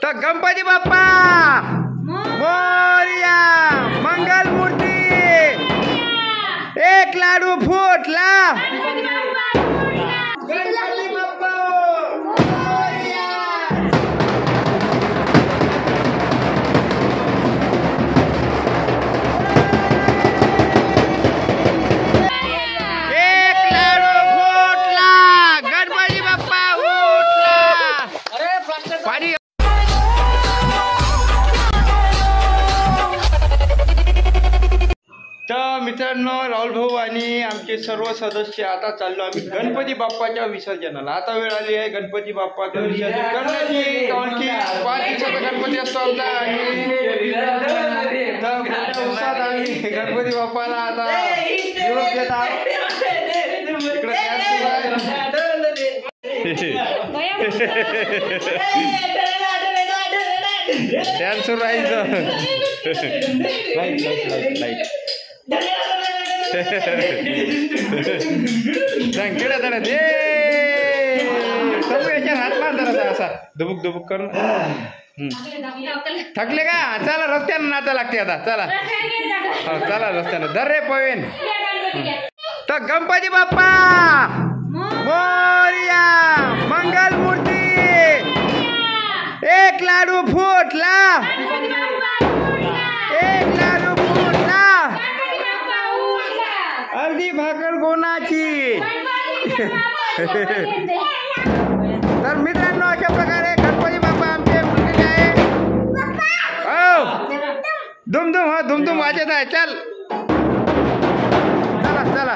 तर गणपती बाप्पा मोरया, मंगल मूर्ती, एक लाडू फुटला। गणपती बाप्पा मोरया। एक लाडू फुटला, गणपती बाप्पा उठला। पाणी तर मित्रांनो, राहुल भाऊ आणि आमचे सर्व सदस्य आता चाललो आम्ही गणपती बाप्पाच्या विसर्जनाला। आता वेळ आली आहे गणपती बाप्पाचं विसर्जन करण्याची, कारण की 5 दिवसाचा गणपती असतो आमचा आणि उत्साहात आम्ही गणपती बाप्पाला आता निरोप देत आहोत। इकडे डॅन्स सुरू राहायचं। लाईट खेळा जरा दे सब याच्या हात मार जरा असा दुबुक दुबुक करून। थकले का? चला रस्त्यानं नाचा लागते आता। चला चला रस्त्यानं धर रे पवेन। तर गणपती बाप्पा मोरया, मंगल मूर्ती, एक लाडू फुटला। एक लाडू फुटला, अर्धी भाकर गोनाची। तर मित्रांनो, अशा प्रकारे गणपती बाप्पा आमचे मुलगे आहे। हो दुमदुम, हा दुमदुम वाजत आहे। चल चला चला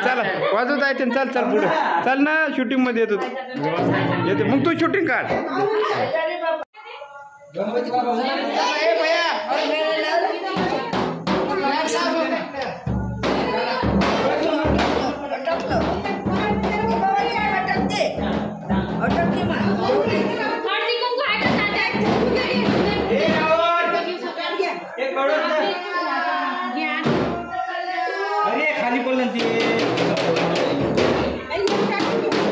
चला वाजवत आहे। चल चल पुढे चल ना, शूटिंग मध्ये येतो मग तू शूटिंग काढ। खाली पडलं ते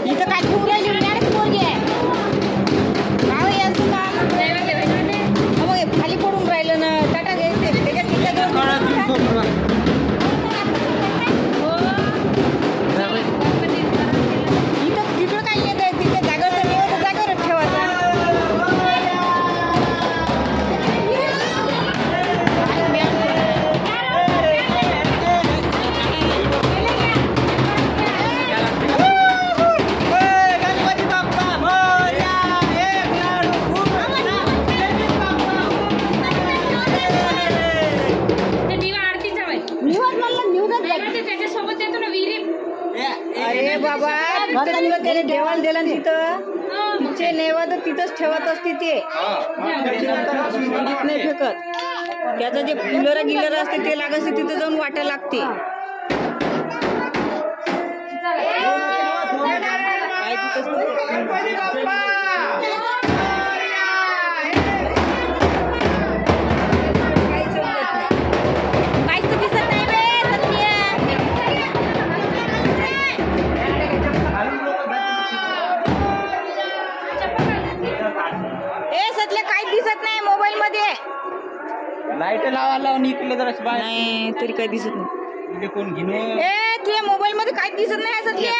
इथं काय खूप खाली पडून राहिलं ना। टाटा घ्यायचे त्याच्यात इथं तिकडं काय येत आहे? तिथे जागेवर जागेवर ठेवायचा। अरे बाबा, त्याने देवाण दिलं तिथं, तिचे नैवेद्य तिथंच ठेवत असते ते नाही फेकत। त्याचं जे फुलर गिलर असते ते लागत तिथं जाऊन वाटायला लागते। लाईट लावायला इकडे जरा नाही तरी काही दिसत नाही। कोण घेऊन ए तुझ्या मोबाईल मध्ये काहीच दिसत नाही सध्या।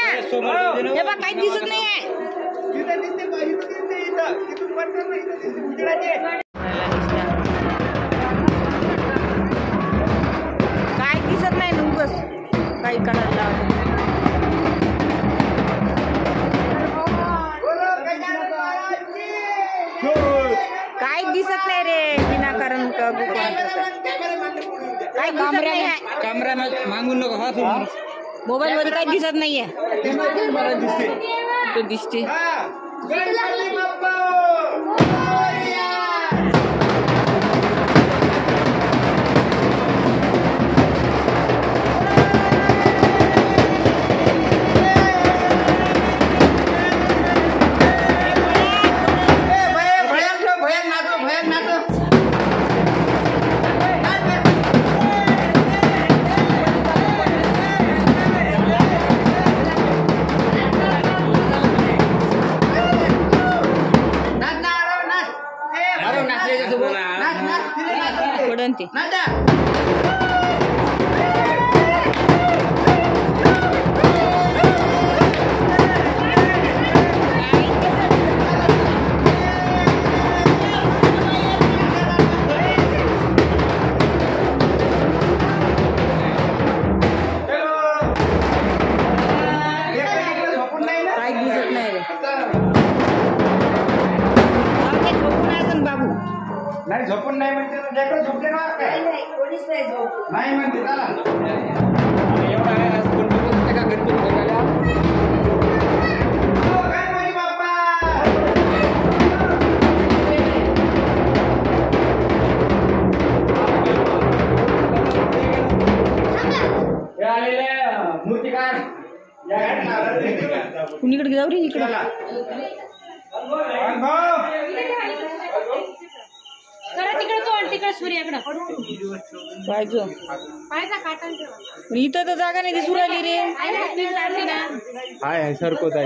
हे बघ काहीच दिसत नाही आहे। काय दिसत नाही नुकस काही करायला काय दिसत नाही रे विनाकारण काय कॅमेरा मागून नको हात मोबाईल मध्ये काही दिसत नाहीये। दिसते नाही झोपून नाही म्हणते लेकरं झोपले ना काय कोणीच नाही झोप नाही म्हणते चला एवढा आहे आज कोण बोलत का गणपती बघायला गणपती बाप्पा हे आलेले मूर्तिकार कुणीकडे जाऊ रे इकडे करा तिकडे तो आणि तिकडे सूर्याकडे पाहिजे पायचा काटन इथं तर जागा नाही दिसू राहिली रे हाय सरकोत आहे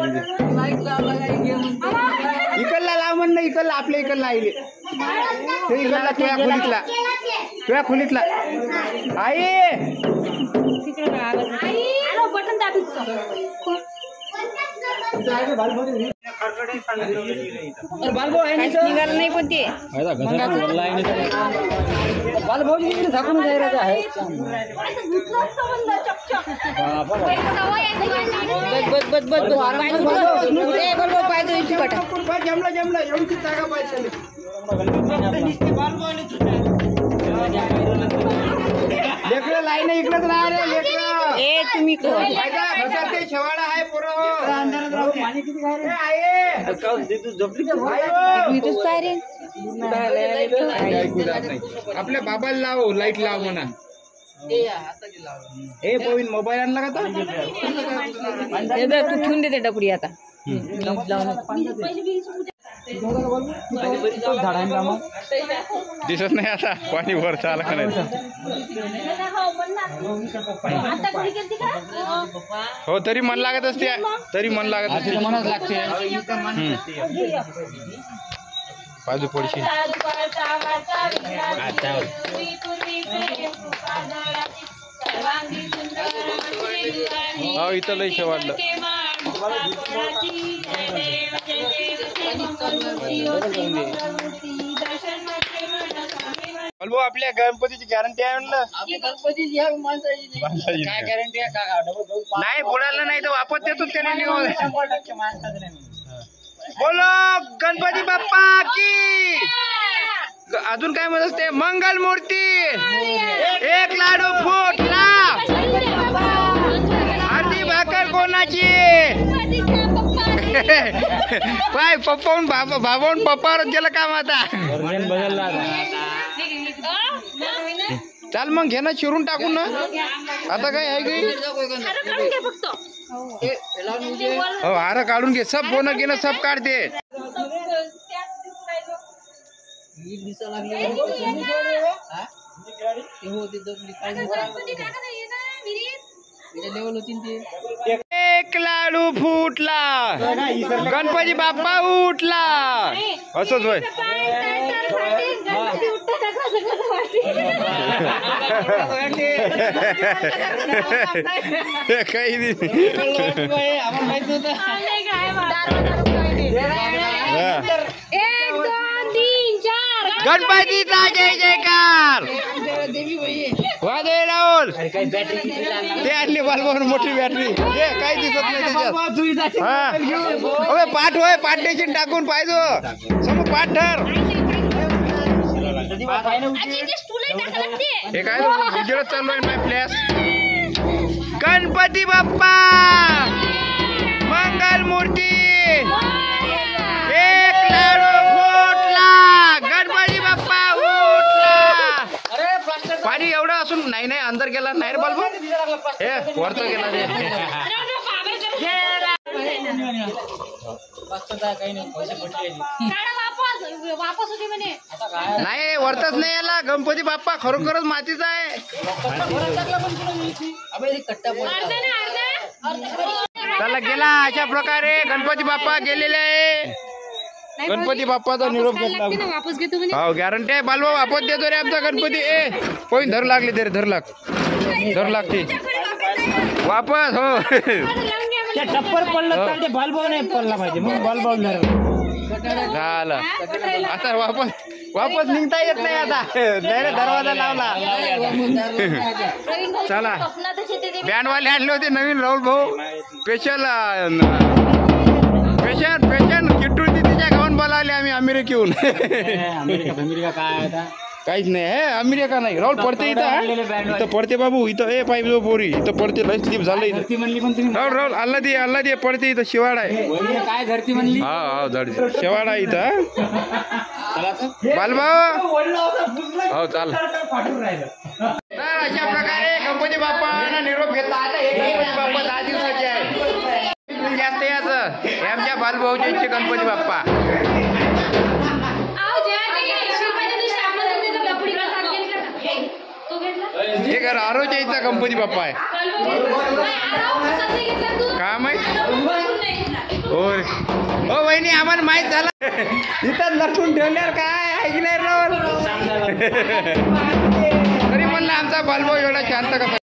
इकडला लाव म्हण ना इकडला आपल्या इकडला आईले ते इकडला तुझ्या खोलीतला आई तिकडे आलो बटन दाबीचं बालभाऊ आहे निघालं नाही पण ते बालभाऊजी इकडे झाकून जायचं आहे बस बस बस बस पाहिजे चिकट जमलं एवढी जागा पाहिजे लेकरं लाईन इकडंच राहा रे लेकरं ए तुम्ही घसरते शेवाळा आहे पोरं इथंच काय रे आपल्या बाबाला लाव लाईट लाव म्हणा हे पवीन मोबाईल आणला का तू ठेवून देते डबडी आता दिसत नाही आता पाणी वर चाला का नाही हो तरी मन लागत असते तरी मन लागत असते मनात लागते बाजू पडशी हो इथं लय शेवाडलं भाऊ आपल्या गणपतीची गॅरंटी आहे म्हणलं काय गॅरंटी आहे का नाही बोलायला नाही तर वापस देतो त्याने बोलो गणपती बाप्पा की अजून काय म्हणत असते मंगल मूर्ती एक लाडू फुटला अर्धी भाकर कोणाची पाय पप्पाहून भावाहून पप्पावर गेलं काम आता बदलला चाल मग घे ना चिरून टाकून ना आता काय आहे काही हो हार काढून घे सब बोन घे ना सब काढते एक लाडू फुटला गणपती बाप्पा उठला असंच होय काही नाही गणपतीचा जय जयकार वादे राहुल ते आणली बालभवन मोठी बॅटरी काही दिसत नाही त्याच्यात हा पाठ होय पाठ टेशन टाकून पाहिजे समोर पाठ ठर हे काय उजेडच चालू आहे माय प्लेस गणपती बाप्पा मंगल मूर्ती एक लाडू फुटला गणपती बाप्पा उठला पाणी एवढं असून नाही नाही अंदर गेला नाही रे बालबो हे वरत गेला रे नाही वरतच नाही याला गणपती बाप्पा खरोखरच मातीचा आहे चला गेला अशा प्रकारे गणपती बाप्पा गेलेले आहे गणपती बाप्पाचा निरोप घेतला हो गॅरंटी आहे बालबा वापस देतो रे आमचा गणपती ए कोणी धर लागले तरी धर लागते वापस हो टप्पर पडलं तर ते बालभाऊ नाही पडला पाहिजे मग बालभाऊ झालं आता वापस निघता येत नाही आता डायरेक्ट दरवाजा लावला चला बँडवाले आणले होते नवीन राहुल भाऊ स्पेशल पेशंट किट्टू तिच्या गावात बोलावले आम्ही अमेरिकेहून. अमेरिका काय आता काहीच नाही हे अमेरिका नाही. राहुल पडते इथं पडते बाबू इथं ए पाहिजे पोरी इथं पडते लय स्लिप झालं इथं. धरती म्हणली पण तुम्ही राहुल अल्ला दे पडते इथं शिवाड आहे. काय धरती म्हणली हा धरती शिवाड आहे इथं. बालभाऊ हो चाल. तर अशा प्रकारे गणपती बाप्पांना निरोप घेतला. आता हे गणपती बाप्पा 10 दिवसाचे आहे. जास्त याचं हे आमच्या बालभाऊचे इच्छे गणपती बाप्पा. हे घर आरोच्या इथं गणपती बाप्पा आहे. काय माहित होय हो वहिनी आम्हाला माहित झालं. इथं लटून ठेवल्यावर काय ऐकलंय राहुल. तरी म्हणलं आमचा बालभाऊ एवढा शांत कसा.